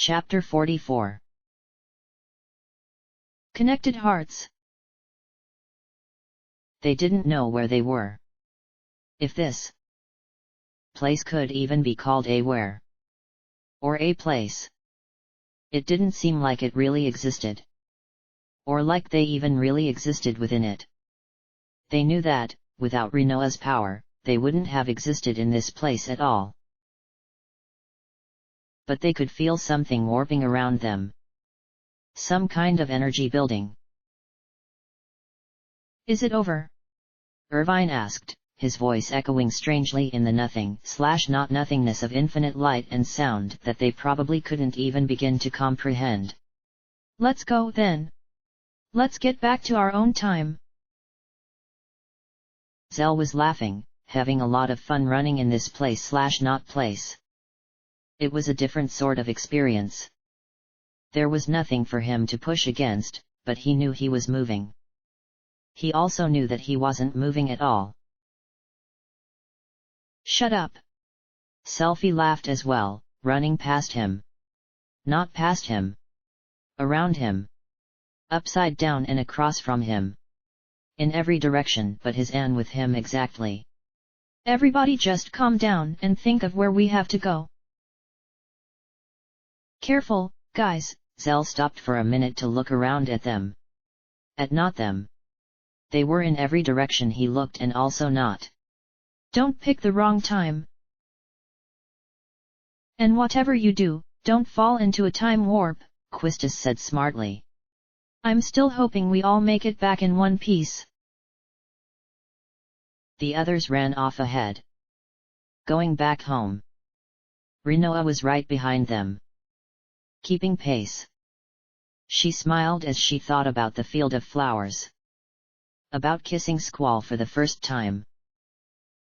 Chapter 44. Connected Hearts. They didn't know where they were. If this place could even be called a where or a place. It didn't seem like it really existed. Or like they even really existed within it. They knew that, without Rinoa's power, they wouldn't have existed in this place at all. But they could feel something warping around them. Some kind of energy building. Is it over? Irvine asked, his voice echoing strangely in the nothing/not nothingness of infinite light and sound that they probably couldn't even begin to comprehend. Let's go then. Let's get back to our own time. Zell was laughing, having a lot of fun running in this place/not place. It was a different sort of experience. There was nothing for him to push against, but he knew he was moving. He also knew that he wasn't moving at all. Shut up! Selphie laughed as well, running past him. Not past him. Around him. Upside down and across from him. In every direction but his and with him exactly. Everybody just calm down and think of where we have to go. Careful, guys. Zell stopped for a minute to look around at them. At not them. They were in every direction he looked and also not. Don't pick the wrong time. And whatever you do, don't fall into a time warp, Quistis said smartly. I'm still hoping we all make it back in one piece. The others ran off ahead. Going back home. Rinoa was right behind them. Keeping pace. She smiled as she thought about the field of flowers. About kissing Squall for the first time.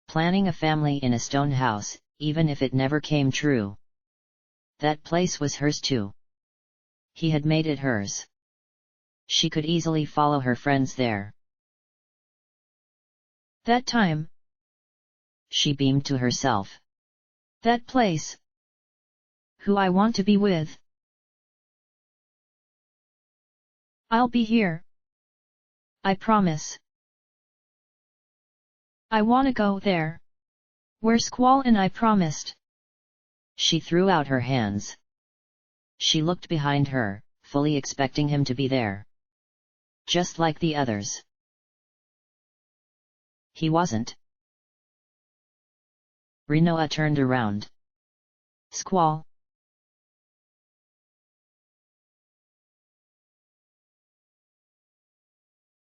Planning a family in a stone house, even if it never came true. That place was hers too. He had made it hers. She could easily follow her friends there. That time. She beamed to herself. That place. Who I want to be with. I'll be here. I promise. I wanna go there. Where Squall and I promised. She threw out her hands. She looked behind her, fully expecting him to be there. Just like the others. He wasn't. Rinoa turned around. Squall.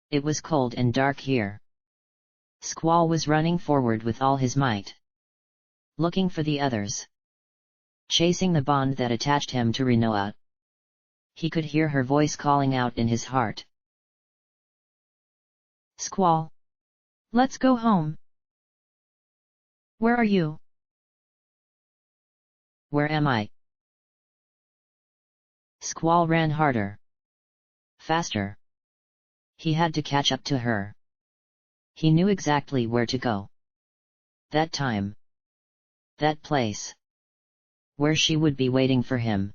It was cold and dark here. Squall was running forward with all his might. Looking for the others. Chasing the bond that attached him to Rinoa. He could hear her voice calling out in his heart. Squall. Let's go home. Where are you? Where am I? Squall ran harder. Faster. He had to catch up to her. He knew exactly where to go. That time. That place. Where she would be waiting for him.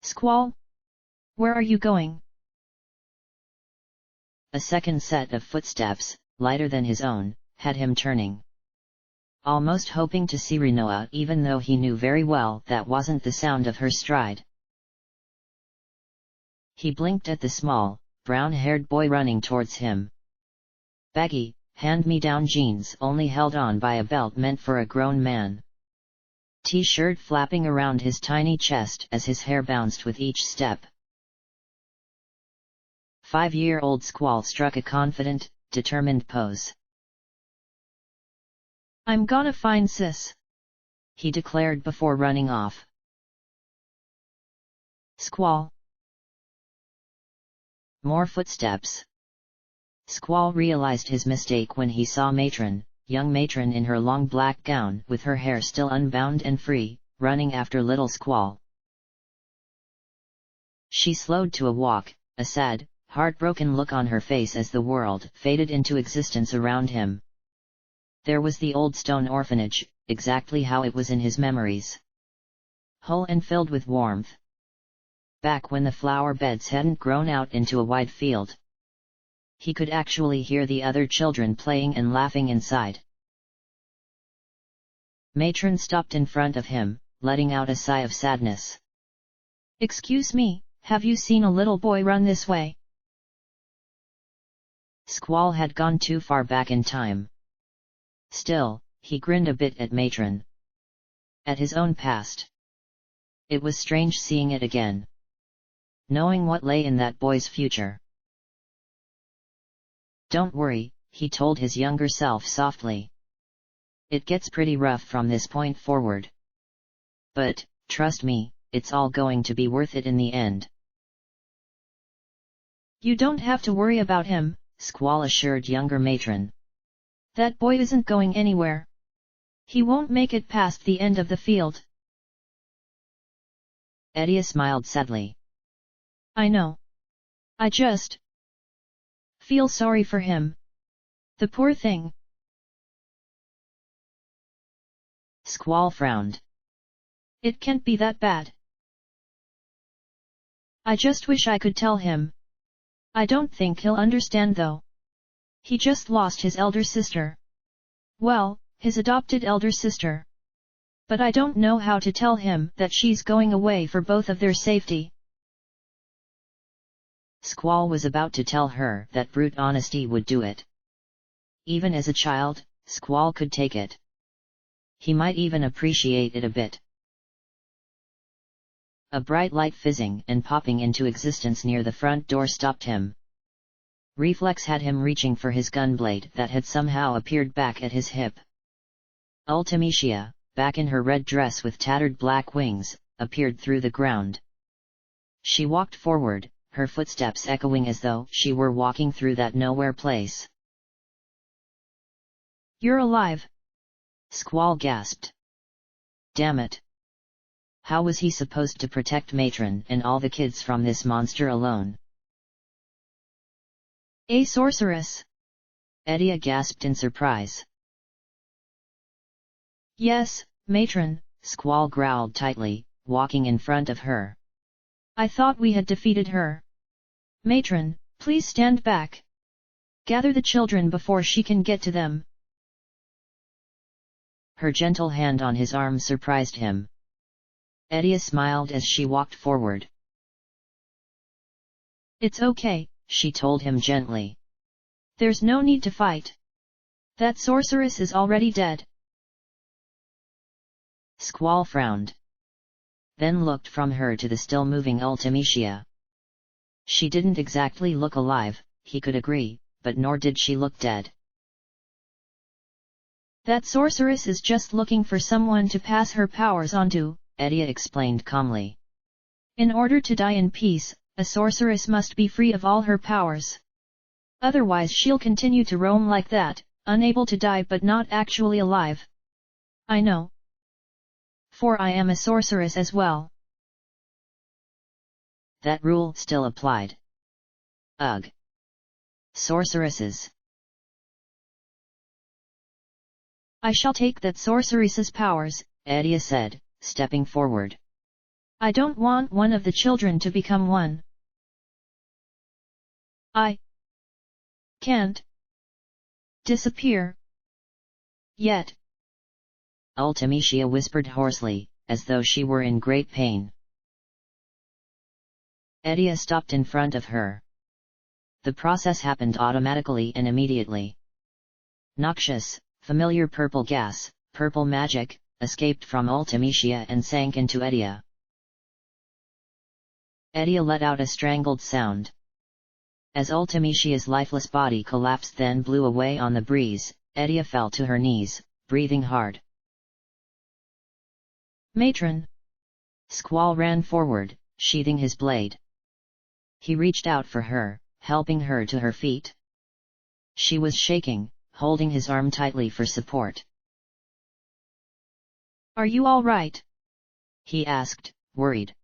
Squall? Where are you going? A second set of footsteps, lighter than his own, had him turning. Almost hoping to see Rinoa even though he knew very well that wasn't the sound of her stride. He blinked at the small, brown-haired boy running towards him. Baggy, hand-me-down jeans only held on by a belt meant for a grown man. T-shirt flapping around his tiny chest as his hair bounced with each step. 5-year-old Squall struck a confident, determined pose. I'm gonna find Sis, he declared before running off. Squall. More footsteps. Squall realized his mistake when he saw young matron in her long black gown with her hair still unbound and free, running after little Squall. She slowed to a walk, a sad, heartbroken look on her face as the world faded into existence around him. There was the old stone orphanage, exactly how it was in his memories. whole and filled with warmth. Back when the flower beds hadn't grown out into a wide field, he could actually hear the other children playing and laughing inside. Matron stopped in front of him, letting out a sigh of sadness. "Excuse me, have you seen a little boy run this way?" Squall had gone too far back in time. Still, he grinned a bit at Matron. At his own past. It was strange seeing it again. Knowing what lay in that boy's future. "Don't worry," he told his younger self softly. "It gets pretty rough from this point forward. But, trust me, it's all going to be worth it in the end." "You don't have to worry about him," Squall assured younger Matron. "That boy isn't going anywhere. He won't make it past the end of the field." Edia smiled sadly. "I know. I just feel sorry for him. The poor thing." Squall frowned. "It can't be that bad. I just wish I could tell him. I don't think he'll understand though. He just lost his elder sister. Well, his adopted elder sister. But I don't know how to tell him that she's going away for both of their safety." Squall was about to tell her that brute honesty would do it. Even as a child, Squall could take it. He might even appreciate it a bit. A bright light fizzing and popping into existence near the front door stopped him. Reflex had him reaching for his gunblade that had somehow appeared back at his hip. Ultimecia, back in her red dress with tattered black wings, appeared through the ground. She walked forward, her footsteps echoing as though she were walking through that nowhere place. "You're alive!" Squall gasped. Damn it! How was he supposed to protect Matron and all the kids from this monster alone? "A sorceress!" Edia gasped in surprise. "Yes, Matron," Squall growled tightly, walking in front of her. "I thought we had defeated her. Matron, please stand back. Gather the children before she can get to them." Her gentle hand on his arm surprised him. Edia smiled as she walked forward. "It's okay," she told him gently. "There's no need to fight. That sorceress is already dead." Squall frowned. Then looked from her to the still-moving Ultimecia. She didn't exactly look alive, he could agree, but nor did she look dead. "That sorceress is just looking for someone to pass her powers on to," Edia explained calmly. "In order to die in peace, a sorceress must be free of all her powers. Otherwise she'll continue to roam like that, unable to die but not actually alive. I know. For I am a sorceress as well." That rule still applied. Ugh. Sorceresses. "I shall take that sorceress's powers," Edia said, stepping forward. "I don't want one of the children to become one. I can't disappear yet." Ultimecia whispered hoarsely, as though she were in great pain. Edia stopped in front of her. The process happened automatically and immediately. Noxious, familiar purple gas, purple magic, escaped from Ultimecia and sank into Edia. Edia let out a strangled sound. As Ultimecia's lifeless body collapsed then blew away on the breeze, Edia fell to her knees, breathing hard. "Matron!" Squall ran forward, sheathing his blade. He reached out for her, helping her to her feet. She was shaking, holding his arm tightly for support. "Are you all right?" he asked, worried.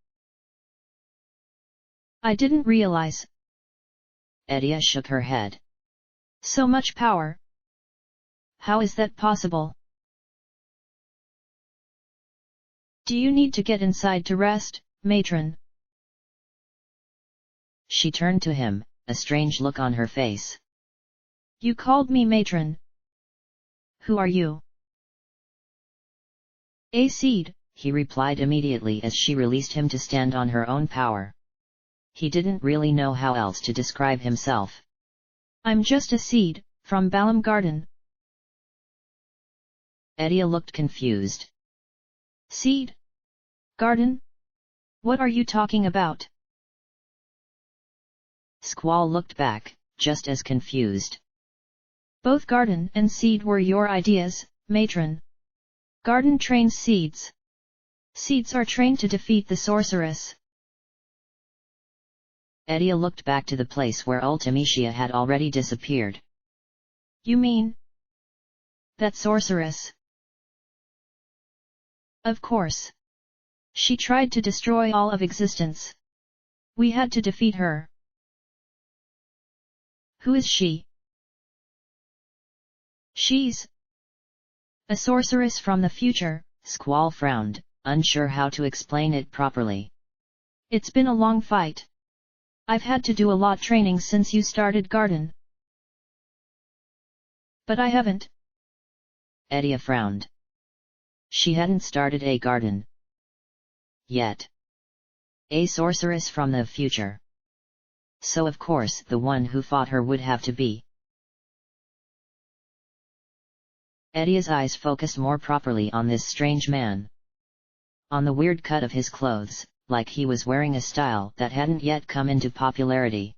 "I didn't realize." Edia shook her head. "So much power. How is that possible?" Do you need to get inside to rest, matron? She turned to him, a strange look on her face. You called me matron. Who are you? VIII, he replied immediately as she released him to stand on her own power. He didn't really know how else to describe himself. I'm just a seed, from Balam Garden. Edia looked confused. Seed? Garden? What are you talking about? Squall looked back, just as confused. Both garden and seed were your ideas, matron. Garden trains seeds. Seeds are trained to defeat the sorceress. Edia looked back to the place where Ultimecia had already disappeared. You mean? That sorceress? Of course. She tried to destroy all of existence. We had to defeat her. Who is she? She's a sorceress from the future. Squall frowned, unsure how to explain it properly. It's been a long fight. I've had to do a lot training since you started garden. But I haven't. Edia frowned. She hadn't started a garden yet. A sorceress from the future. So of course the one who fought her would have to be. Edia's eyes focused more properly on this strange man. On the weird cut of his clothes, like he was wearing a style that hadn't yet come into popularity.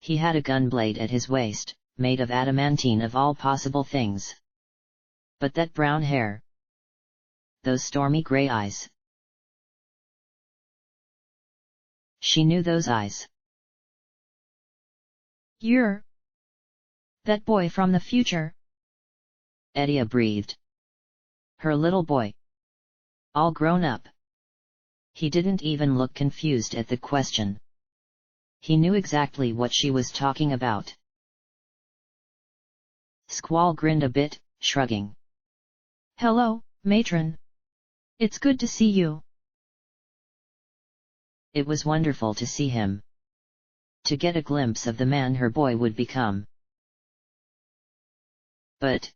He had a gun blade at his waist, made of adamantine of all possible things. But that brown hair. Those stormy grey eyes. She knew those eyes. You're that boy from the future. Edia breathed. Her little boy. All grown up. He didn't even look confused at the question. He knew exactly what she was talking about. Squall grinned a bit, shrugging. Hello, matron. It's good to see you. It was wonderful to see him. To get a glimpse of the man her boy would become. But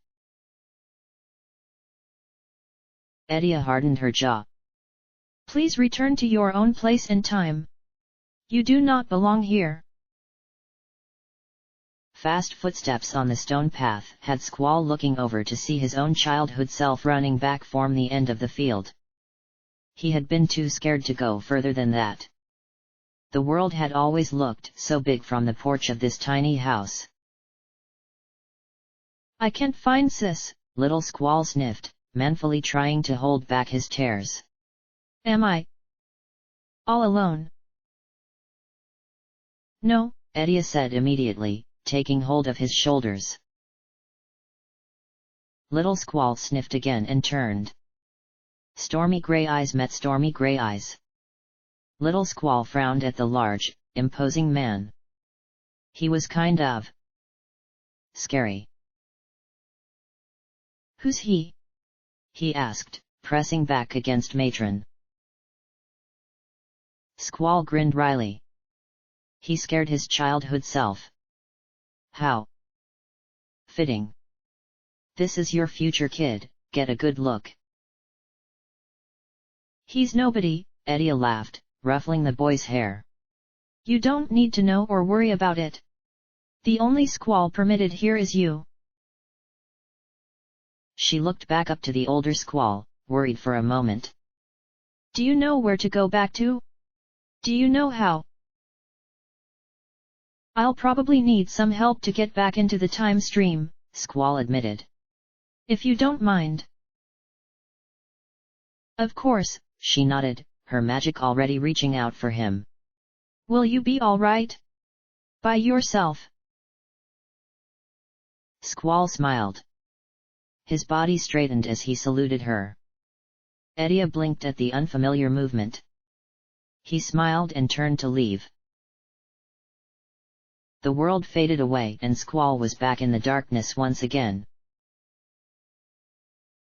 Edia hardened her jaw. Please return to your own place and time. You do not belong here. Fast footsteps on the stone path had Squall looking over to see his own childhood self running back from the end of the field. He had been too scared to go further than that. The world had always looked so big from the porch of this tiny house. I can't find Sis, little Squall sniffed, manfully trying to hold back his tears. Am I all alone? No, Edia said immediately, taking hold of his shoulders. Little Squall sniffed again and turned. Stormy grey eyes met stormy grey eyes. Little Squall frowned at the large, imposing man. He was kind of scary. Who's he? He asked, pressing back against Matron. Squall grinned wryly. He scared his childhood self. How fitting. This is your future kid, get a good look. He's nobody, Edia laughed, ruffling the boy's hair. You don't need to know or worry about it. The only Squall permitted here is you. She looked back up to the older Squall, worried for a moment. Do you know where to go back to? Do you know how? I'll probably need some help to get back into the time stream, Squall admitted. If you don't mind. Of course, she nodded, her magic already reaching out for him. Will you be all right? By yourself? Squall smiled. His body straightened as he saluted her. Edia blinked at the unfamiliar movement. He smiled and turned to leave. The world faded away and Squall was back in the darkness once again.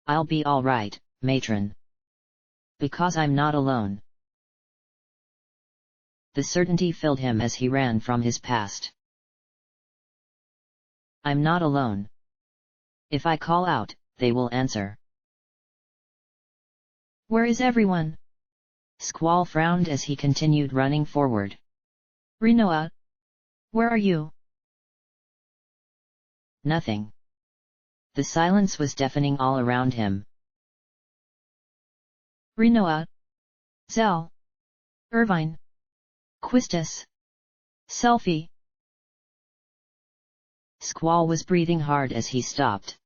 I'll be all right, matron. Because I'm not alone. The certainty filled him as he ran from his past. I'm not alone. If I call out, they will answer. Where is everyone? Squall frowned as he continued running forward. Rinoa! Where are you? Nothing. The silence was deafening all around him. Rinoa! Zell! Irvine! Quistis! Selfie! Squall was breathing hard as he stopped.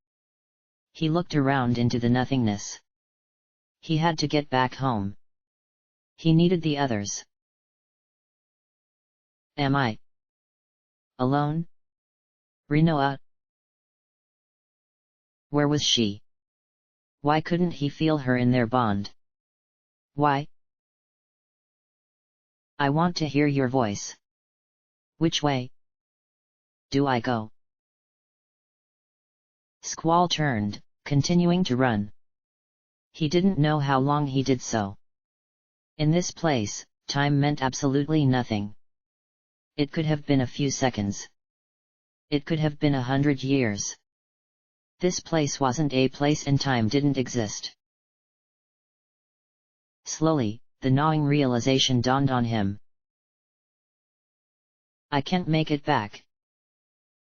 He looked around into the nothingness. He had to get back home. He needed the others. Am I alone? Rinoa? Where was she? Why couldn't he feel her in their bond? Why? I want to hear your voice. Which way do I go? Squall turned, continuing to run. He didn't know how long he did so. In this place, time meant absolutely nothing. It could have been a few seconds. It could have been 100 years. This place wasn't a place and time didn't exist. Slowly, the gnawing realization dawned on him. I can't make it back.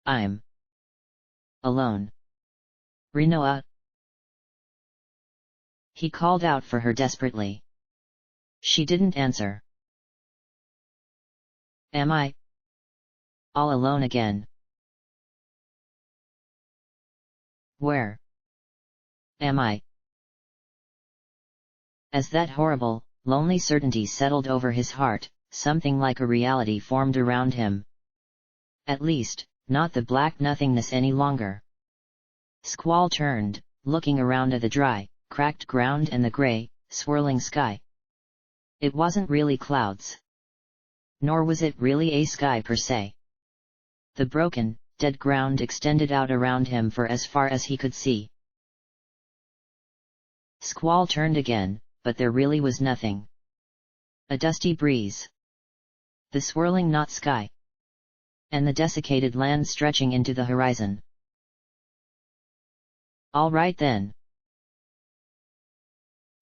I'm alone. Rinoa? He called out for her desperately. She didn't answer. Am I all alone again? Where am I? As that horrible, lonely certainty settled over his heart, something like a reality formed around him. At least, not the black nothingness any longer. Squall turned, looking around at the dry, cracked ground and the grey, swirling sky. It wasn't really clouds. Nor was it really a sky per se. The broken, dead ground extended out around him for as far as he could see. Squall turned again, but there really was nothing. A dusty breeze. The swirling night sky. And the desiccated land stretching into the horizon. All right then.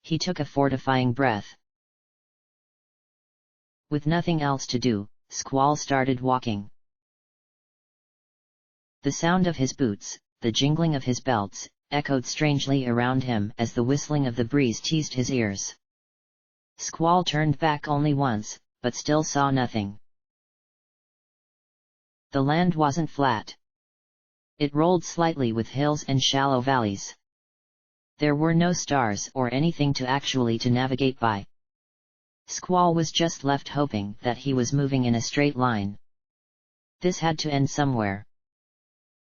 He took a fortifying breath. With nothing else to do, Squall started walking. The sound of his boots, the jingling of his belts, echoed strangely around him as the whistling of the breeze teased his ears. Squall turned back only once, but still saw nothing. The land wasn't flat. It rolled slightly with hills and shallow valleys. There were no stars or anything to navigate by. Squall was just left hoping that he was moving in a straight line. This had to end somewhere.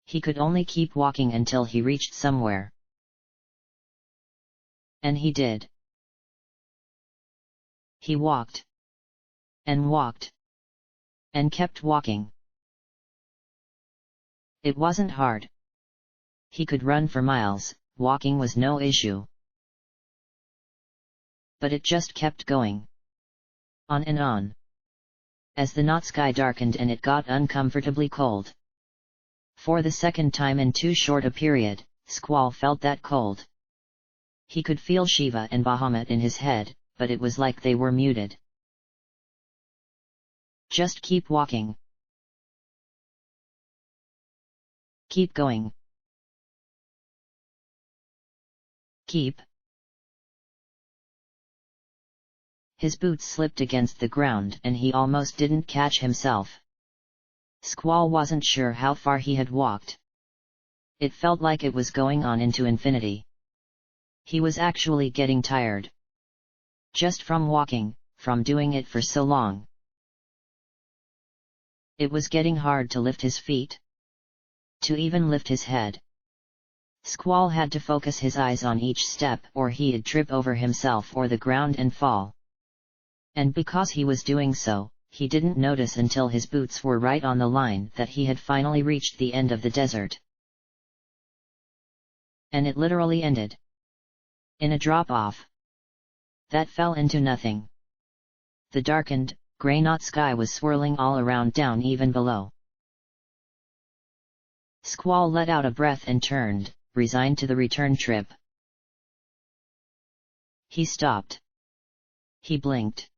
He could only keep walking until he reached somewhere. And he did. He walked. And walked. And kept walking. It wasn't hard. He could run for miles, walking was no issue. But it just kept going. On and on. As the night sky darkened and it got uncomfortably cold. For the second time in too short a period, Squall felt that cold. He could feel Shiva and Bahamut in his head, but it was like they were muted. Just keep walking. Keep going. Keep. His boots slipped against the ground and he almost didn't catch himself. Squall wasn't sure how far he had walked. It felt like it was going on into infinity. He was actually getting tired. Just from walking, from doing it for so long. It was getting hard to lift his feet. To even lift his head. Squall had to focus his eyes on each step or he'd trip over himself or the ground and fall. And because he was doing so, he didn't notice until his boots were right on the line that he had finally reached the end of the desert. And it literally ended. In a drop-off. that fell into nothing. The darkened, grey night sky was swirling all around down even below. Squall let out a breath and turned, resigned to the return trip. He stopped. He blinked.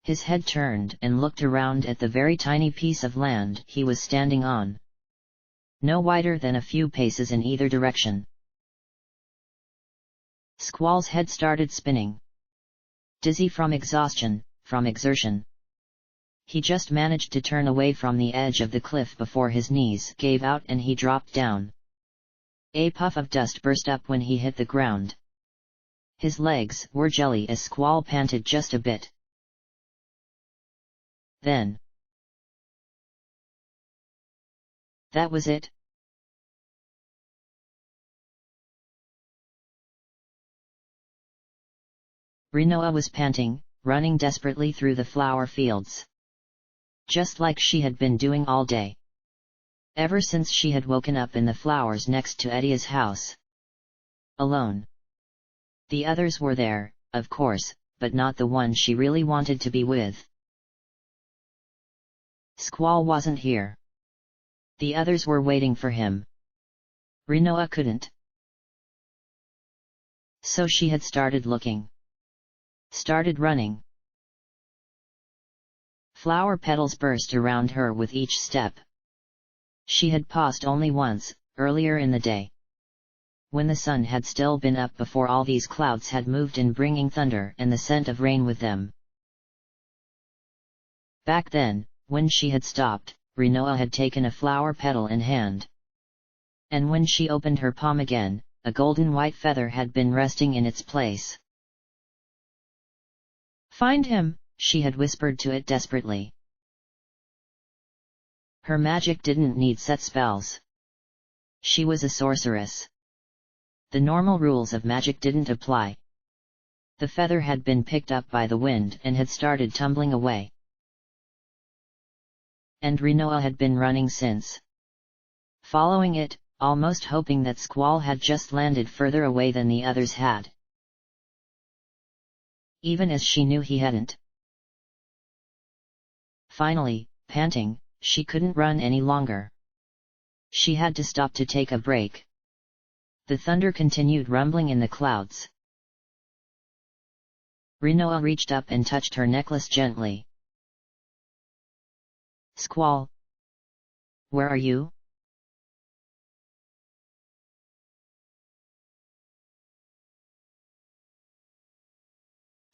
His head turned and looked around at the very tiny piece of land he was standing on. No wider than a few paces in either direction. Squall's head started spinning. Dizzy from exhaustion, from exertion. He just managed to turn away from the edge of the cliff before his knees gave out and he dropped down. A puff of dust burst up when he hit the ground. His legs were jelly as Squall panted just a bit. Then. That was it. Rinoa was panting, running desperately through the flower fields. Just like she had been doing all day. Ever since she had woken up in the flowers next to Edia's house. Alone. The others were there, of course, but not the one she really wanted to be with. Squall wasn't here. The others were waiting for him. Rinoa couldn't. So she had started looking. Started running. Flower petals burst around her with each step. She had paused only once, earlier in the day. When the sun had still been up before all these clouds had moved in bringing thunder and the scent of rain with them. Back then, when she had stopped, Rinoa had taken a flower petal in hand. And when she opened her palm again, a golden white feather had been resting in its place. Find him, she had whispered to it desperately. Her magic didn't need set spells. She was a sorceress. The normal rules of magic didn't apply. The feather had been picked up by the wind and had started tumbling away. And Rinoa had been running since. Following it, almost hoping that Squall had just landed further away than the others had. Even as she knew he hadn't. Finally, panting, she couldn't run any longer. She had to stop to take a break. The thunder continued rumbling in the clouds. Rinoa reached up and touched her necklace gently. Squall. Where are you?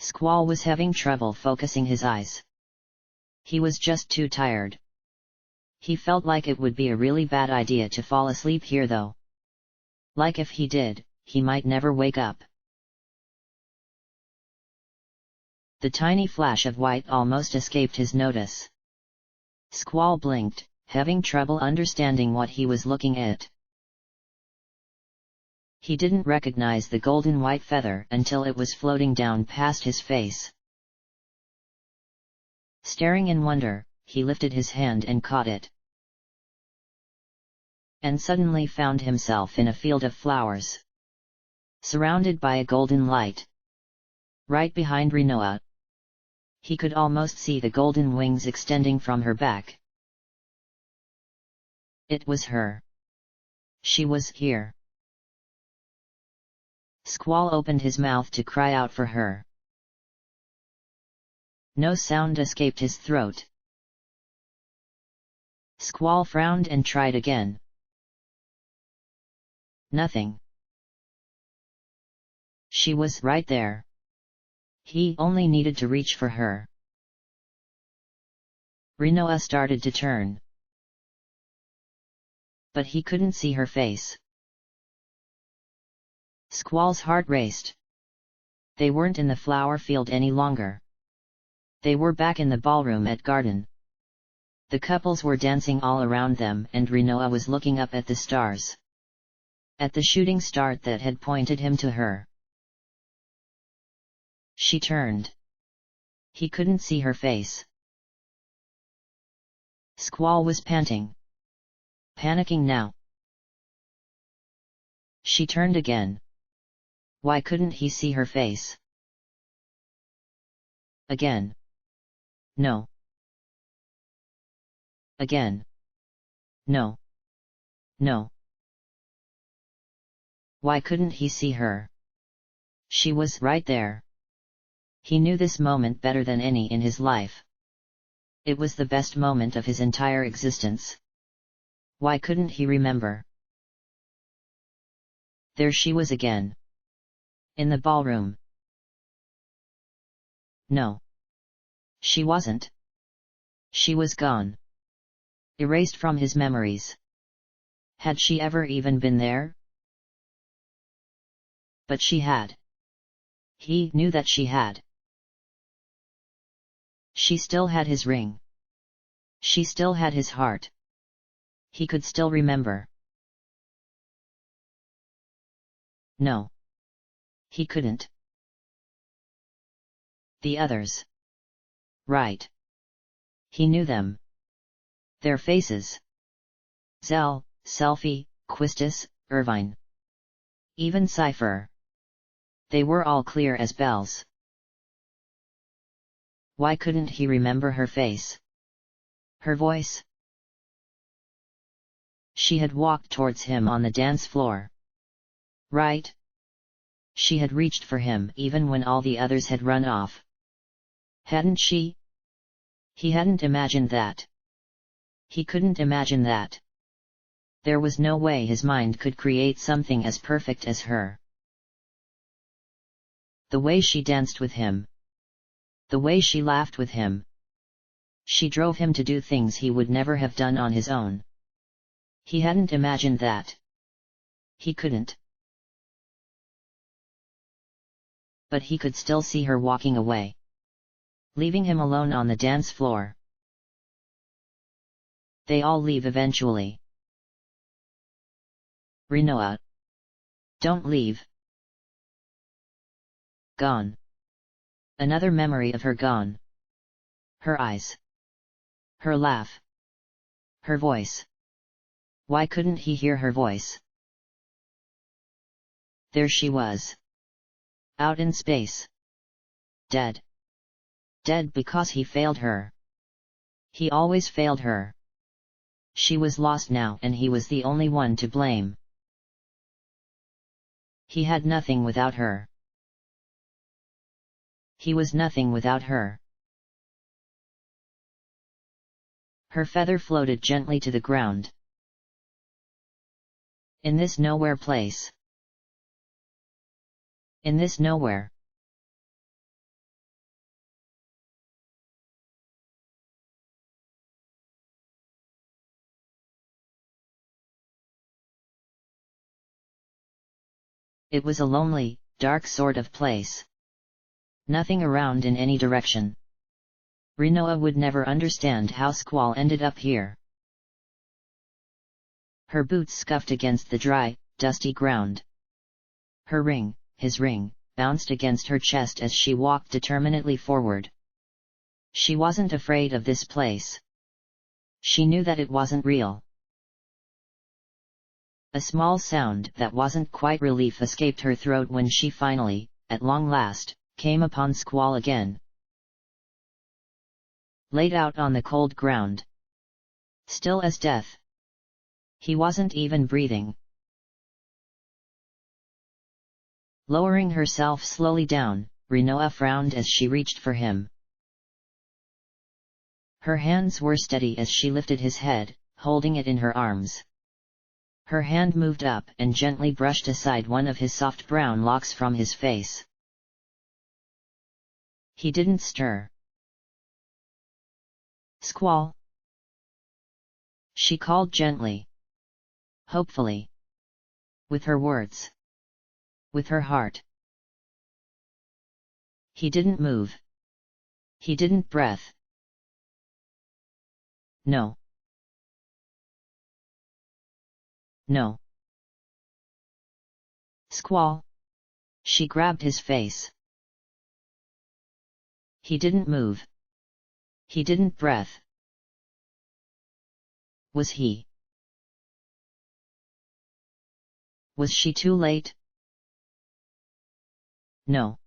Squall was having trouble focusing his eyes. He was just too tired. He felt like it would be a really bad idea to fall asleep here though. Like if he did, he might never wake up. The tiny flash of white almost escaped his notice. Squall blinked, having trouble understanding what he was looking at. He didn't recognize the golden white feather until it was floating down past his face. Staring in wonder, he lifted his hand and caught it. And suddenly found himself in a field of flowers. Surrounded by a golden light. Right behind Rinoa. He could almost see the golden wings extending from her back. It was her. She was here. Squall opened his mouth to cry out for her. No sound escaped his throat. Squall frowned and tried again. Nothing. She was right there. He only needed to reach for her. Rinoa started to turn. But he couldn't see her face. Squall's heart raced. They weren't in the flower field any longer. They were back in the ballroom at Garden. The couples were dancing all around them and Rinoa was looking up at the stars. At the shooting star that had pointed him to her. She turned. He couldn't see her face. Squall was panting. Panicking now. She turned again. Why couldn't he see her face? Again. No. Again. No. No. Why couldn't he see her? She was right there. He knew this moment better than any in his life. It was the best moment of his entire existence. Why couldn't he remember? There she was again. In the ballroom. No. She wasn't. She was gone. Erased from his memories. Had she ever even been there? But she had. He knew that she had. She still had his ring. She still had his heart. He could still remember. No. He couldn't. The others. Right. He knew them. Their faces. Zell, Selfie, Quistis, Irvine. Even Cypher. They were all clear as bells. Why couldn't he remember her face? Her voice? She had walked towards him on the dance floor. Right? She had reached for him even when all the others had run off. Hadn't she? He hadn't imagined that. He couldn't imagine that. There was no way his mind could create something as perfect as her. The way she danced with him. The way she laughed with him. She drove him to do things he would never have done on his own. He hadn't imagined that. He couldn't. But he could still see her walking away. Leaving him alone on the dance floor. They all leave eventually. Rinoa. Don't leave. Gone. Another memory of her gone. Her eyes. Her laugh. Her voice. Why couldn't he hear her voice? There she was. Out in space. Dead. Dead because he failed her. He always failed her. She was lost now and he was the only one to blame. He had nothing without her. He was nothing without her. Her feather floated gently to the ground. In this nowhere place. In this nowhere. It was a lonely, dark sort of place. Nothing around in any direction. Rinoa would never understand how Squall ended up here. Her boots scuffed against the dry, dusty ground. Her ring, his ring, bounced against her chest as she walked determinedly forward. She wasn't afraid of this place. She knew that it wasn't real. A small sound that wasn't quite relief escaped her throat when she finally, at long last, came upon Squall again. Laid out on the cold ground. Still as death. He wasn't even breathing. Lowering herself slowly down, Rinoa frowned as she reached for him. Her hands were steady as she lifted his head, holding it in her arms. Her hand moved up and gently brushed aside one of his soft brown locks from his face. He didn't stir. Squall. She called gently. Hopefully. With her words. With her heart. He didn't move. He didn't breathe. No. No. Squall. She grabbed his face. He didn't move. He didn't breathe. Was he? Was she too late? No.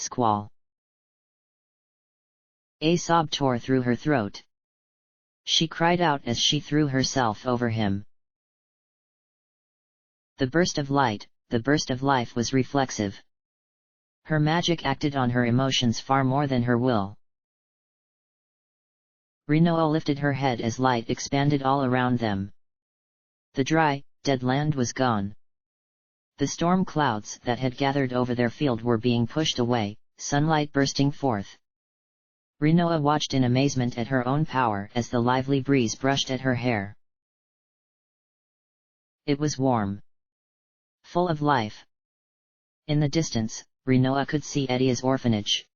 Squall. A sob tore through her throat. She cried out as she threw herself over him. The burst of light, the burst of life was reflexive. Her magic acted on her emotions far more than her will. Rinoa lifted her head as light expanded all around them. The dry, dead land was gone. The storm clouds that had gathered over their field were being pushed away, sunlight bursting forth. Rinoa watched in amazement at her own power as the lively breeze brushed at her hair. It was warm. Full of life. In the distance, Rinoa could see Edia's orphanage.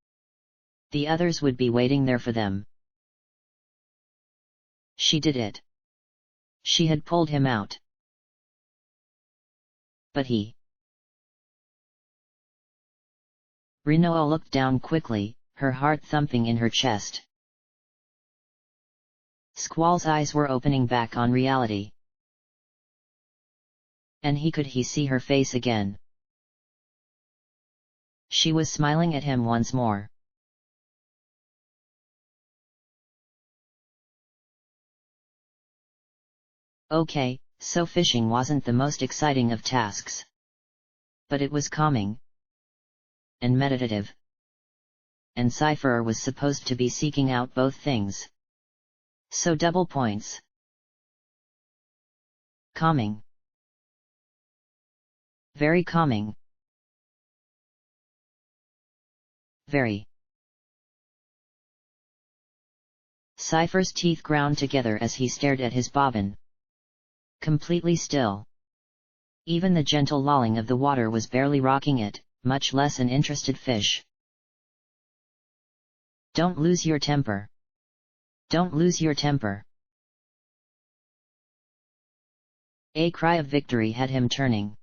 The others would be waiting there for them. She did it. She had pulled him out. But he... Rinoa looked down quickly, her heart thumping in her chest. Squall's eyes were opening back on reality. And he see her face again. She was smiling at him once more. Okay, so fishing wasn't the most exciting of tasks. But it was calming. And meditative. And Cypher was supposed to be seeking out both things. So double points. Calming. Very calming. Very. Cypher's teeth ground together as he stared at his bobbin. Completely still. Even the gentle lulling of the water was barely rocking it, much less an interested fish. Don't lose your temper. Don't lose your temper. A cry of victory had him turning.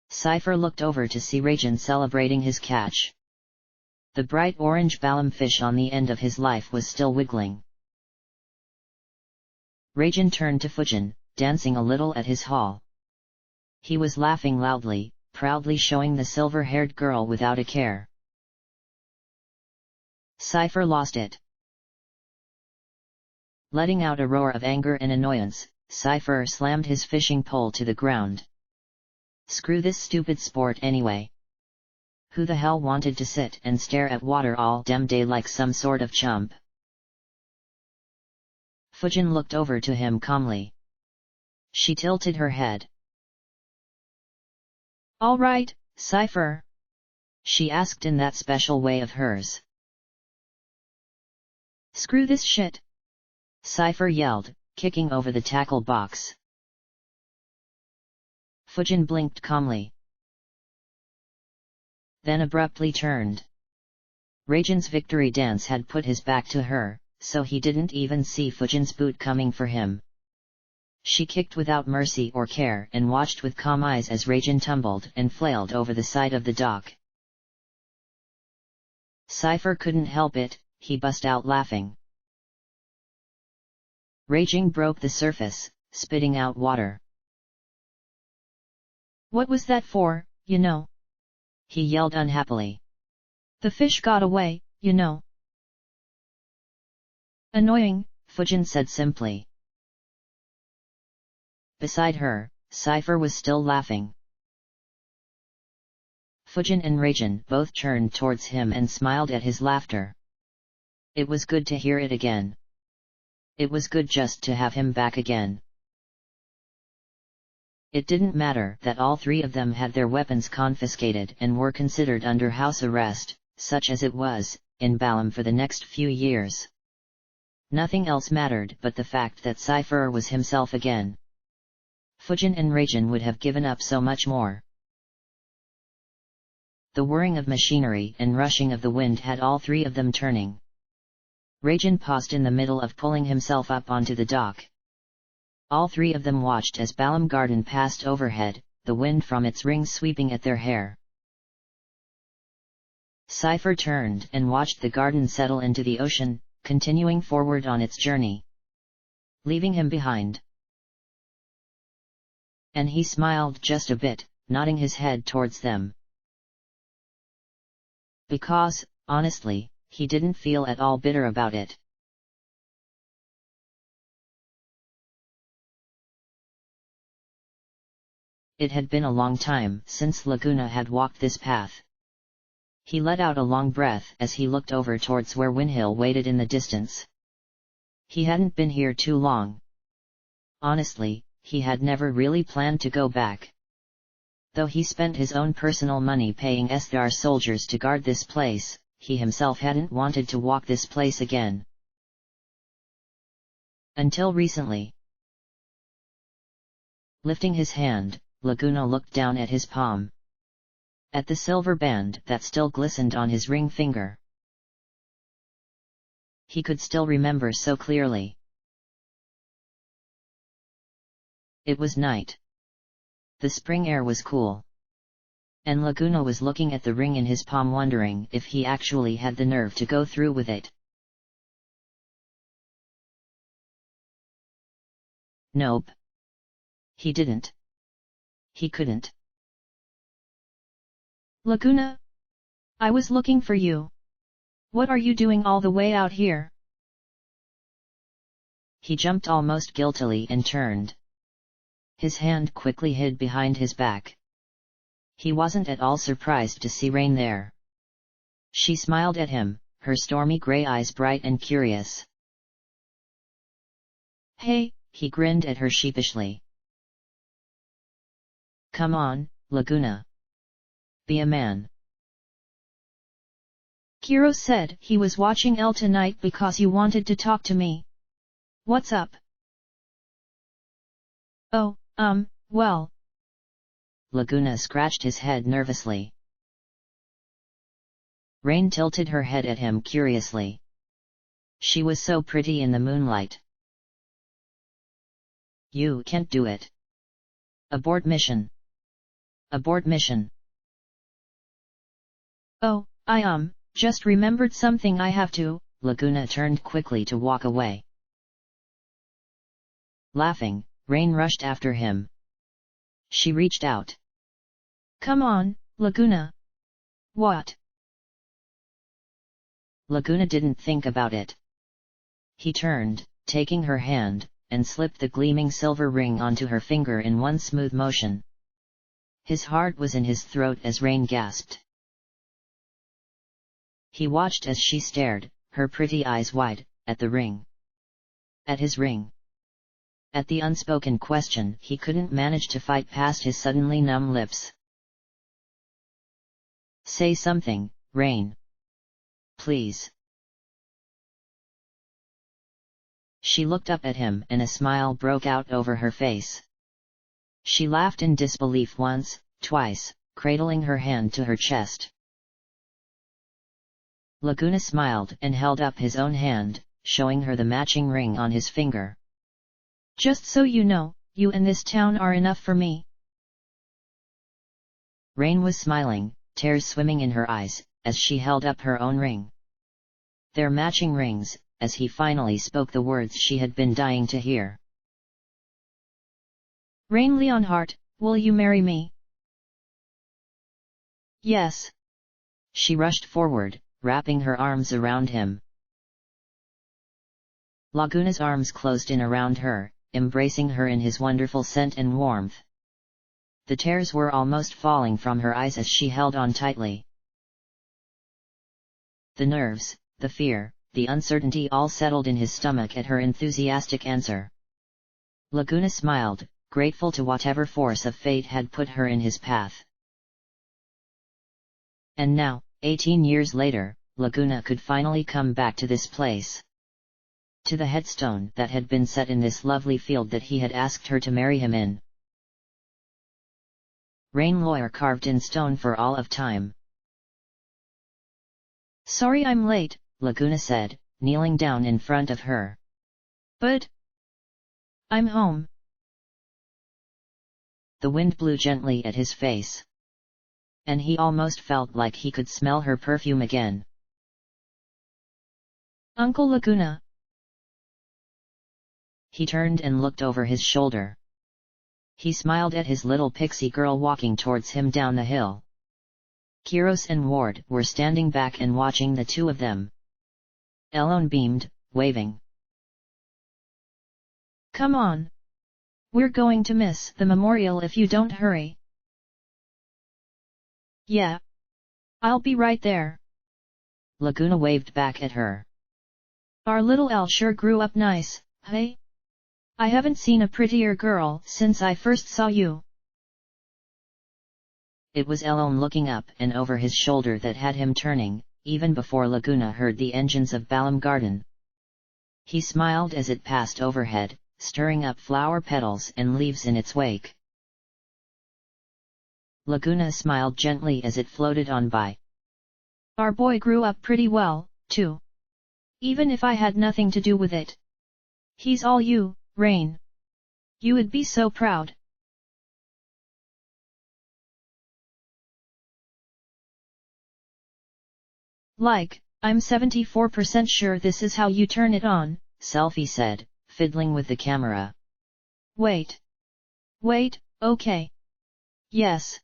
Cypher looked over to see Rajan celebrating his catch. The bright orange balam fish on the end of his life was still wiggling. Rajan turned to Fujin, dancing a little at his haul. He was laughing loudly, proudly showing the silver-haired girl without a care. Cypher lost it. Letting out a roar of anger and annoyance, Cypher slammed his fishing pole to the ground. Screw this stupid sport anyway. Who the hell wanted to sit and stare at water all damn day like some sort of chump? Fujin looked over to him calmly. She tilted her head. All right, Cypher? She asked in that special way of hers. Screw this shit! Cypher yelled, kicking over the tackle box. Fujin blinked calmly. Then abruptly turned. Rajan's victory dance had put his back to her, so he didn't even see Fujin's boot coming for him. She kicked without mercy or care and watched with calm eyes as Rajan tumbled and flailed over the side of the dock. Cypher couldn't help it, he bust out laughing. Raging broke the surface, spitting out water. What was that for, you know? He yelled unhappily. The fish got away, you know. Annoying, Fujin said simply. Beside her, Cypher was still laughing. Fujin and Rajan both turned towards him and smiled at his laughter. It was good to hear it again. It was good just to have him back again. It didn't matter that all three of them had their weapons confiscated and were considered under house arrest, such as it was, in Balam for the next few years. Nothing else mattered but the fact that Cypher was himself again. Fujin and Rajan would have given up so much more. The whirring of machinery and rushing of the wind had all three of them turning. Rajan paused in the middle of pulling himself up onto the dock. All three of them watched as Balam Garden passed overhead, the wind from its rings sweeping at their hair. Cypher turned and watched the garden settle into the ocean, continuing forward on its journey. Leaving him behind. And he smiled just a bit, nodding his head towards them. Because, honestly, he didn't feel at all bitter about it. It had been a long time since Laguna had walked this path. He let out a long breath as he looked over towards where Windhill waited in the distance. He hadn't been here too long. Honestly, he had never really planned to go back. Though he spent his own personal money paying SDR soldiers to guard this place, he himself hadn't wanted to walk this place again. Until recently. Lifting his hand, Laguna looked down at his palm. At the silver band that still glistened on his ring finger. He could still remember so clearly. It was night. The spring air was cool. And Laguna was looking at the ring in his palm wondering if he actually had the nerve to go through with it. Nope. He didn't. He couldn't. Laguna? I was looking for you. What are you doing all the way out here? He jumped almost guiltily and turned. His hand quickly hid behind his back. He wasn't at all surprised to see Rain there. She smiled at him, her stormy gray eyes bright and curious. Hey, he grinned at her sheepishly. Come on, Laguna. Be a man. Kiro said he was watching Elle tonight because you wanted to talk to me. What's up? Oh, well. Laguna scratched his head nervously. Rain tilted her head at him curiously. She was so pretty in the moonlight. You can't do it. Abort mission. Abort mission. Oh, I just remembered something I have to. Laguna turned quickly to walk away. Laughing, Rain rushed after him. She reached out. Come on, Laguna. What? Laguna didn't think about it. He turned, taking her hand, and slipped the gleaming silver ring onto her finger in one smooth motion. His heart was in his throat as Rain gasped. He watched as she stared, her pretty eyes wide, at the ring. At his ring. At the unspoken question he couldn't manage to fight past his suddenly numb lips. Say something, Rain. Please. She looked up at him and a smile broke out over her face. She laughed in disbelief once, twice, cradling her hand to her chest. Laguna smiled and held up his own hand, showing her the matching ring on his finger. Just so you know, you and this town are enough for me. Rain was smiling, tears swimming in her eyes, as she held up her own ring. Their matching rings, as he finally spoke the words she had been dying to hear. Rain Leonhardt, will you marry me? Yes. She rushed forward, wrapping her arms around him. Laguna's arms closed in around her, embracing her in his wonderful scent and warmth. The tears were almost falling from her eyes as she held on tightly. The nerves, the fear, the uncertainty all settled in his stomach at her enthusiastic answer. Laguna smiled, grateful to whatever force of fate had put her in his path. And now, 18 years later, Laguna could finally come back to this place. To the headstone that had been set in this lovely field that he had asked her to marry him in. Rain lawyer carved in stone for all of time. Sorry I'm late, Laguna said, kneeling down in front of her. But I'm home. The wind blew gently at his face. And he almost felt like he could smell her perfume again. Uncle Laguna. He turned and looked over his shoulder. He smiled at his little pixie girl walking towards him down the hill. Kiros and Ward were standing back and watching the two of them. Elon beamed, waving. Come on. We're going to miss the memorial if you don't hurry. Yeah. I'll be right there. Laguna waved back at her. Our little Elle sure grew up nice, hey? I haven't seen a prettier girl since I first saw you. It was Elon looking up and over his shoulder that had him turning, even before Laguna heard the engines of Balam Garden. He smiled as it passed overhead, stirring up flower petals and leaves in its wake. Laguna smiled gently as it floated on by. Our boy grew up pretty well, too. Even if I had nothing to do with it. He's all you, Rain. You would be so proud. Like, I'm 74% sure this is how you turn it on, Selfie said, fiddling with the camera. Wait. Wait, okay. Yes.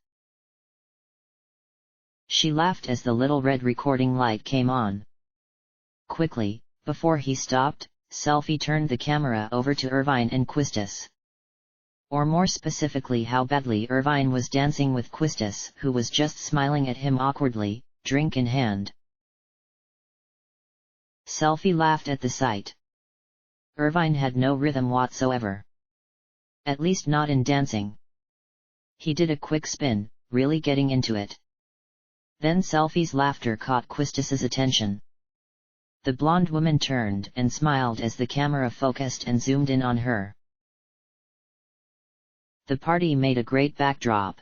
She laughed as the little red recording light came on. Quickly, before he stopped, Selfie turned the camera over to Irvine and Quistis. Or more specifically how badly Irvine was dancing with Quistis, who was just smiling at him awkwardly, drink in hand. Selfie laughed at the sight. Irvine had no rhythm whatsoever. At least not in dancing. He did a quick spin, really getting into it. Then Selfie's laughter caught Quistis's attention. The blonde woman turned and smiled as the camera focused and zoomed in on her. The party made a great backdrop.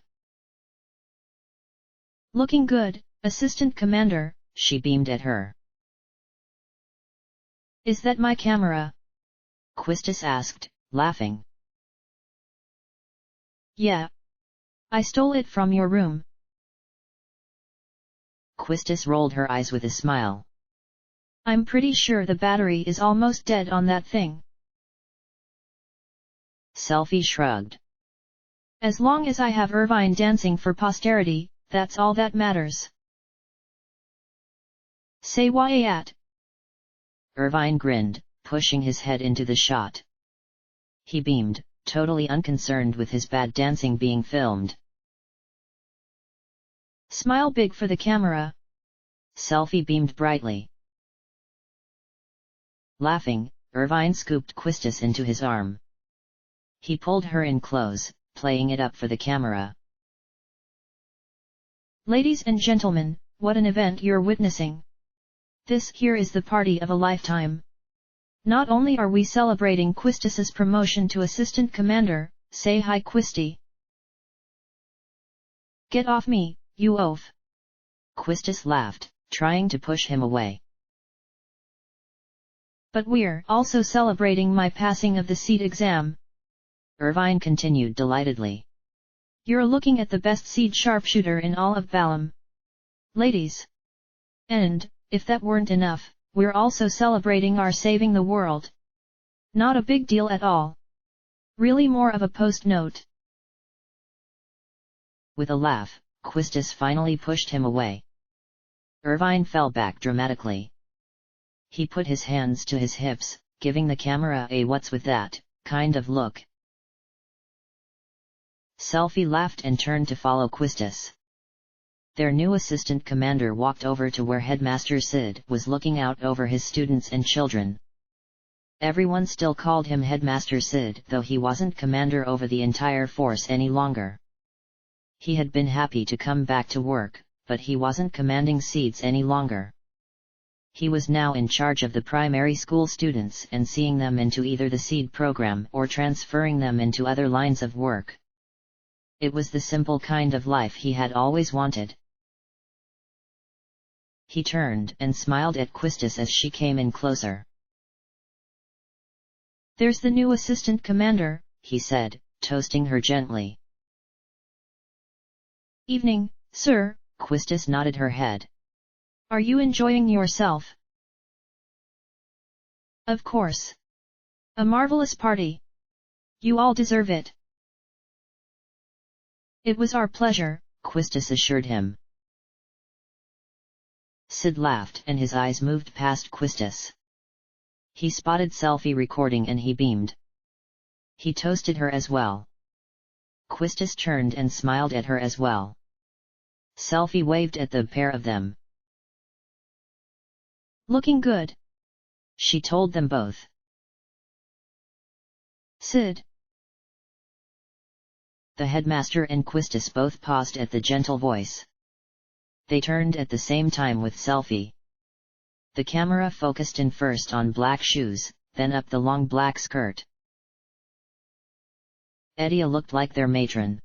Looking good, Assistant Commander, she beamed at her. Is that my camera? Quistis asked, laughing. Yeah. I stole it from your room. Quistis rolled her eyes with a smile. I'm pretty sure the battery is almost dead on that thing. Selfie shrugged. As long as I have Irvine dancing for posterity, that's all that matters. Say why. Irvine grinned, pushing his head into the shot. He beamed, totally unconcerned with his bad dancing being filmed. Smile big for the camera. Selfie beamed brightly. Laughing, Irvine scooped Quistis into his arm. He pulled her in close, playing it up for the camera. Ladies and gentlemen, what an event you're witnessing. This here is the party of a lifetime. Not only are we celebrating Quistis's promotion to Assistant Commander, say hi Quisti. Get off me, you oaf. Quistis laughed, trying to push him away. But we're also celebrating my passing of the SEED exam. Irvine continued delightedly. You're looking at the best SEED sharpshooter in all of Balam. Ladies. And, if that weren't enough, we're also celebrating our saving the world. Not a big deal at all. Really more of a post note. With a laugh, Quistis finally pushed him away. Irvine fell back dramatically. He put his hands to his hips, giving the camera a "what's with that" kind of look. Selfie laughed and turned to follow Quistis. Their new assistant commander walked over to where Headmaster Sid was looking out over his students and children. Everyone still called him Headmaster Sid, though he wasn't commander over the entire force any longer. He had been happy to come back to work, but he wasn't commanding SEEDs any longer. He was now in charge of the primary school students and seeing them into either the SEED program or transferring them into other lines of work. It was the simple kind of life he had always wanted. He turned and smiled at Quistis as she came in closer. There's the new assistant commander, he said, toasting her gently. Evening, sir. Quistis nodded her head. Are you enjoying yourself? Of course. A marvelous party. You all deserve it. It was our pleasure, Quistis assured him. Sid laughed and his eyes moved past Quistis. He spotted Selfie recording and he beamed. He toasted her as well. Quistis turned and smiled at her as well. Selfie waved at the pair of them. Looking good, she told them both. Sid. The headmaster and Quistis both paused at the gentle voice. They turned at the same time with Selfie. The camera focused in first on black shoes, then up the long black skirt. Edia looked like their matron.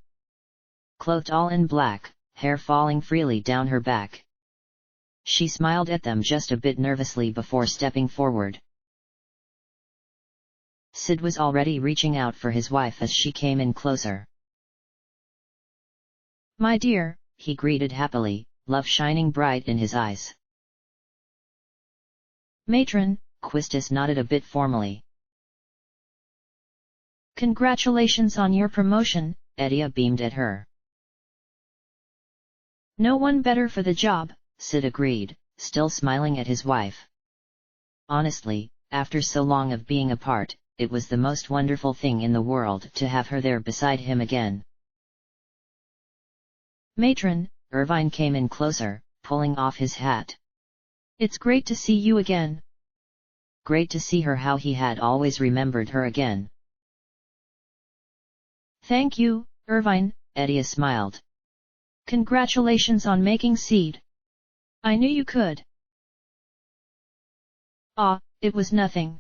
Clothed all in black, hair falling freely down her back. She smiled at them just a bit nervously before stepping forward. Sid was already reaching out for his wife as she came in closer. My dear, he greeted happily, love shining bright in his eyes. Matron, Quistis nodded a bit formally. Congratulations on your promotion, Edia beamed at her. No one better for the job, Sid agreed, still smiling at his wife. Honestly, after so long of being apart, it was the most wonderful thing in the world to have her there beside him again. Matron, Irvine came in closer, pulling off his hat. It's great to see you again. Great to see her, how he had always remembered her again. Thank you, Irvine, Edia smiled. Congratulations on making seed. I knew you could. Ah, it was nothing.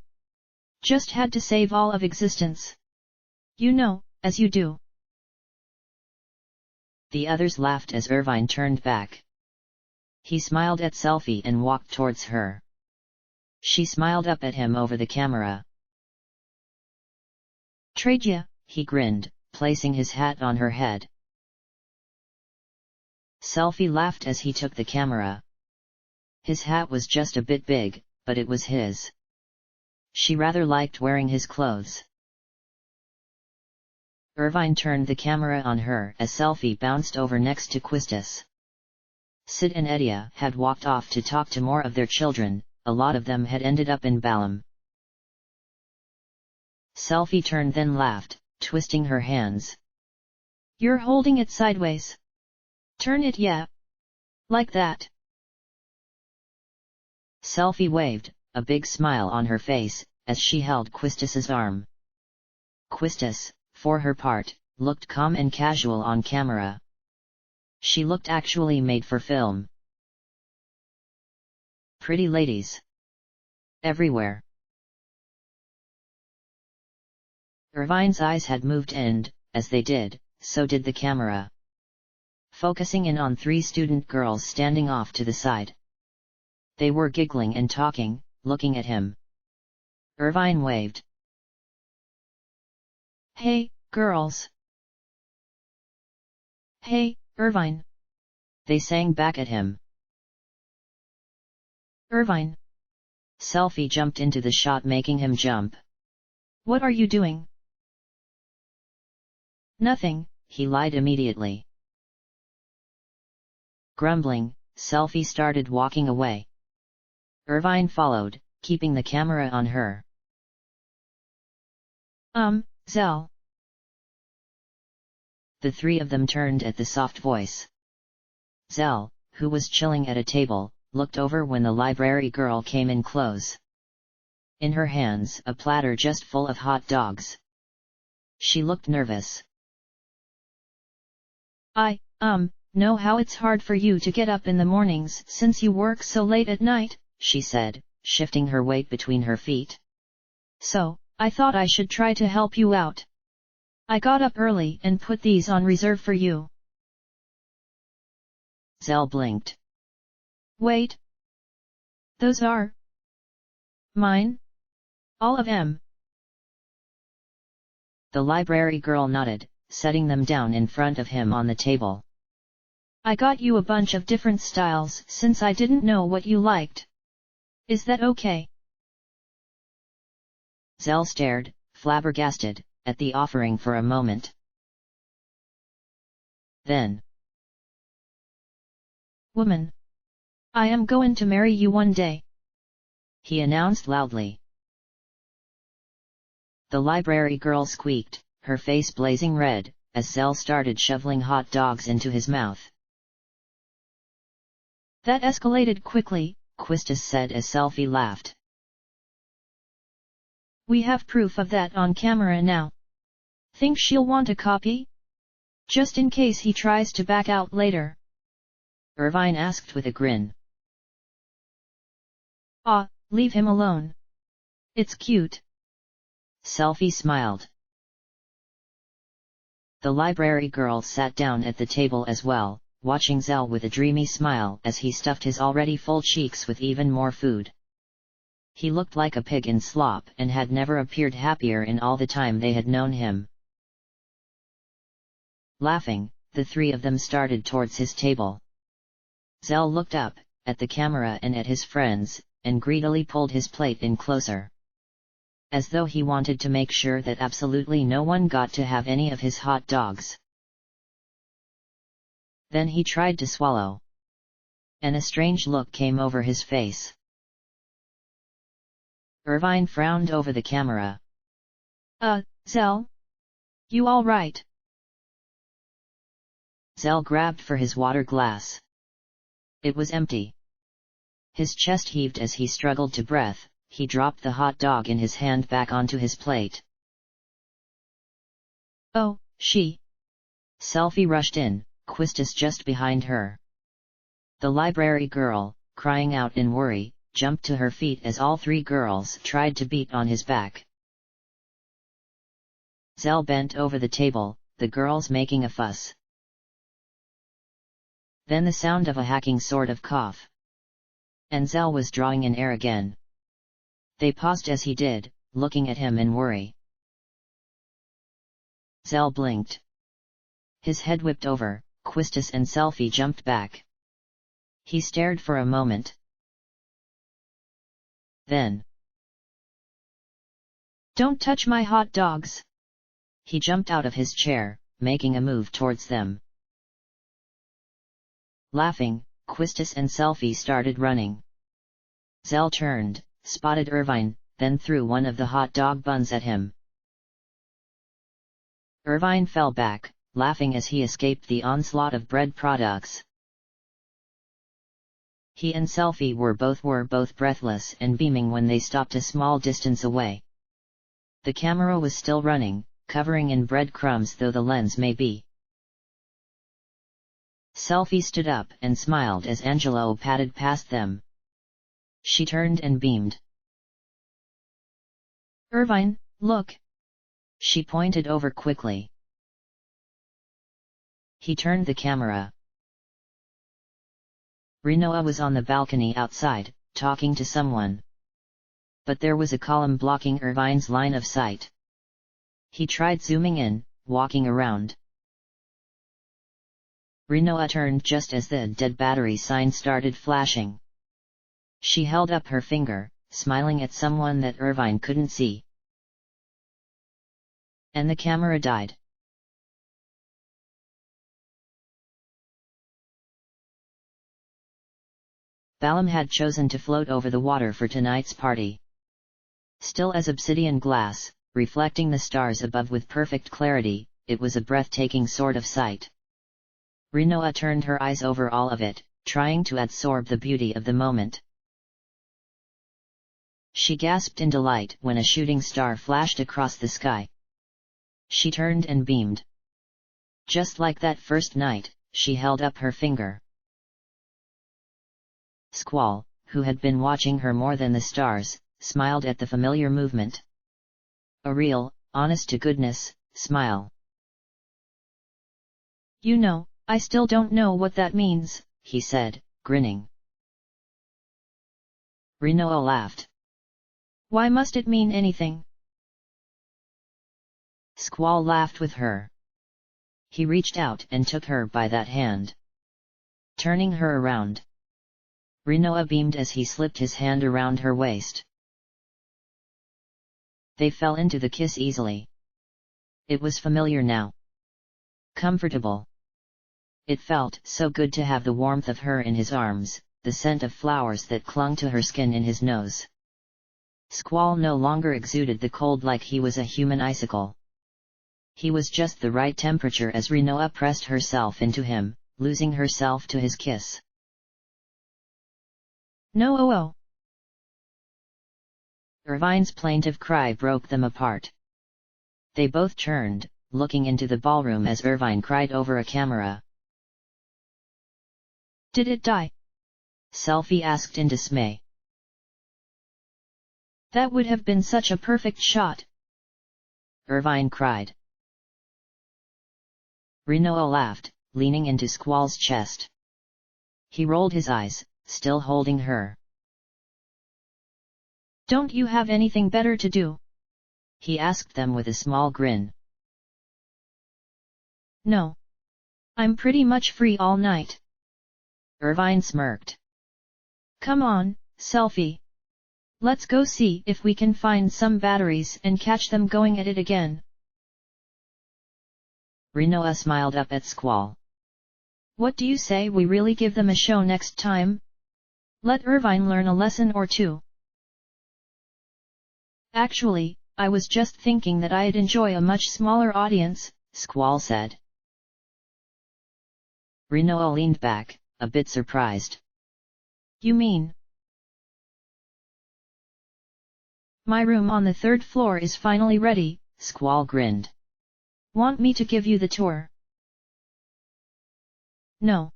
Just had to save all of existence. You know, as you do. The others laughed as Irvine turned back. He smiled at Selfie and walked towards her. She smiled up at him over the camera. Trade ya, he grinned, placing his hat on her head. Selfie laughed as he took the camera. His hat was just a bit big, but it was his. She rather liked wearing his clothes. Irvine turned the camera on her as Selfie bounced over next to Quistis. Sid and Edia had walked off to talk to more of their children, a lot of them had ended up in Balam. Selfie turned then laughed, twisting her hands. You're holding it sideways. Turn it, yeah. Like that. Selfie waved, a big smile on her face, as she held Quistis's arm. Quistis, for her part, looked calm and casual on camera. She looked actually made for film. Pretty ladies. Everywhere. Irvine's eyes had moved and, as they did, so did the camera. Focusing in on 3 student girls standing off to the side. They were giggling and talking, looking at him. Irvine waved. Hey, girls. Hey, Irvine. They sang back at him. Irvine. Selfie jumped into the shot, making him jump. What are you doing? Nothing, he lied immediately. Grumbling, Selfie started walking away. Irvine followed, keeping the camera on her. Zell. The 3 of them turned at the soft voice. Zell, who was chilling at a table, looked over when the library girl came in close. In her hands a platter just full of hot dogs. She looked nervous. I know how it's hard for you to get up in the mornings since you work so late at night, she said, shifting her weight between her feet. So, I thought I should try to help you out. I got up early and put these on reserve for you. Zell blinked. Wait. Those are mine? All of them? The library girl nodded, setting them down in front of him on the table. I got you a bunch of different styles since I didn't know what you liked. Is that okay? Zell stared, flabbergasted, at the offering for a moment. Then, woman, I am going to marry you one day, he announced loudly. The library girl squeaked, her face blazing red, as Zell started shoveling hot dogs into his mouth. That escalated quickly, Quistis said as Selfie laughed. We have proof of that on camera now. Think she'll want a copy? Just in case he tries to back out later. Irvine asked with a grin. Ah, leave him alone. It's cute. Selfie smiled. The library girl sat down at the table as well, watching Zell with a dreamy smile as he stuffed his already full cheeks with even more food. He looked like a pig in slop and had never appeared happier in all the time they had known him. Laughing, the three of them started towards his table. Zell looked up, at the camera and at his friends, and greedily pulled his plate in closer. As though he wanted to make sure that absolutely no one got to have any of his hot dogs. Then he tried to swallow. And a strange look came over his face. Irvine frowned over the camera. Zell? You all right? Zell grabbed for his water glass. It was empty. His chest heaved as he struggled to breathe. He dropped the hot dog in his hand back onto his plate. Oh, she! Selfie rushed in, Quistis just behind her. The library girl, crying out in worry, jumped to her feet as all three girls tried to beat on his back. Zell bent over the table, the girls making a fuss. Then the sound of a hacking sort of cough. And Zell was drawing in air again. They paused as he did, looking at him in worry. Zell blinked. His head whipped over, Quistis and Selfie jumped back. He stared for a moment. Then, "Don't touch my hot dogs!" He jumped out of his chair, making a move towards them. Laughing, Quistis and Selfie started running. Zell turned, spotted Irvine, then threw one of the hot dog buns at him. Irvine fell back, laughing as he escaped the onslaught of bread products. He and Selfie were both breathless and beaming when they stopped a small distance away. The camera was still running, covering in breadcrumbs though the lens may be. Selfie stood up and smiled as Angelo padded past them. She turned and beamed. "Irvine, look!" She pointed over quickly. He turned the camera. Rinoa was on the balcony outside, talking to someone. But there was a column blocking Irvine's line of sight. He tried zooming in, walking around. Rinoa turned just as the dead battery sign started flashing. She held up her finger, smiling at someone that Irvine couldn't see. And the camera died. Balam had chosen to float over the water for tonight's party. Still as obsidian glass, reflecting the stars above with perfect clarity, it was a breathtaking sort of sight. Rinoa turned her eyes over all of it, trying to absorb the beauty of the moment. She gasped in delight when a shooting star flashed across the sky. She turned and beamed. Just like that first night, she held up her finger. Squall, who had been watching her more than the stars, smiled at the familiar movement. A real, honest-to-goodness, smile. "You know, I still don't know what that means," he said, grinning. Rinoa laughed. "Why must it mean anything?" Squall laughed with her. He reached out and took her by that hand. Turning her around. Rinoa beamed as he slipped his hand around her waist. They fell into the kiss easily. It was familiar now. Comfortable. It felt so good to have the warmth of her in his arms, the scent of flowers that clung to her skin in his nose. Squall no longer exuded the cold like he was a human icicle. He was just the right temperature as Rinoa pressed herself into him, losing herself to his kiss. No oh. Irvine's plaintive cry broke them apart. They both turned, looking into the ballroom as Irvine cried over a camera. Did it die? Selfie asked in dismay. That would have been such a perfect shot. Irvine cried. Rinoa laughed, leaning into Squall's chest. He rolled his eyes, still holding her. Don't you have anything better to do? He asked them with a small grin. No. I'm pretty much free all night. Irvine smirked. Come on, Selfie. Let's go see if we can find some batteries and catch them going at it again. Rinoa smiled up at Squall. What do you say we really give them a show next time? Let Irvine learn a lesson or two. Actually, I was just thinking that I'd enjoy a much smaller audience, Squall said. Rinoa leaned back, a bit surprised. You mean? My room on the 3rd floor is finally ready, Squall grinned. Want me to give you the tour? No.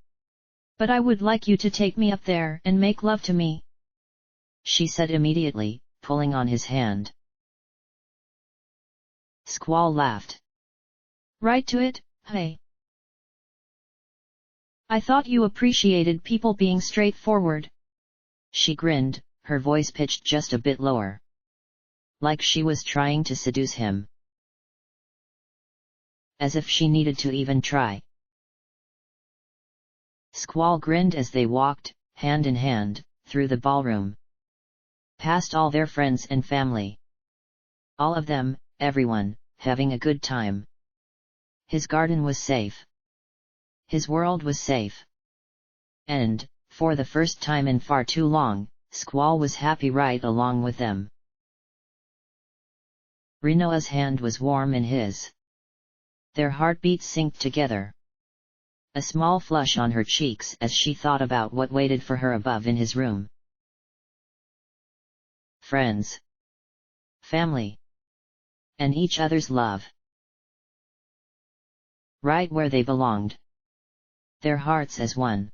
But I would like you to take me up there and make love to me, she said immediately, pulling on his hand. Squall laughed. Right to it, hey. I thought you appreciated people being straightforward. She grinned, her voice pitched just a bit lower. Like she was trying to seduce him. As if she needed to even try. Squall grinned as they walked, hand in hand, through the ballroom. Past all their friends and family. All of them, everyone, having a good time. His garden was safe. His world was safe. And, for the first time in far too long, Squall was happy right along with them. Rinoa's hand was warm in his. Their heartbeats synced together. A small flush on her cheeks as she thought about what waited for her above in his room. Friends. Family. And each other's love. Right where they belonged. Their hearts as one.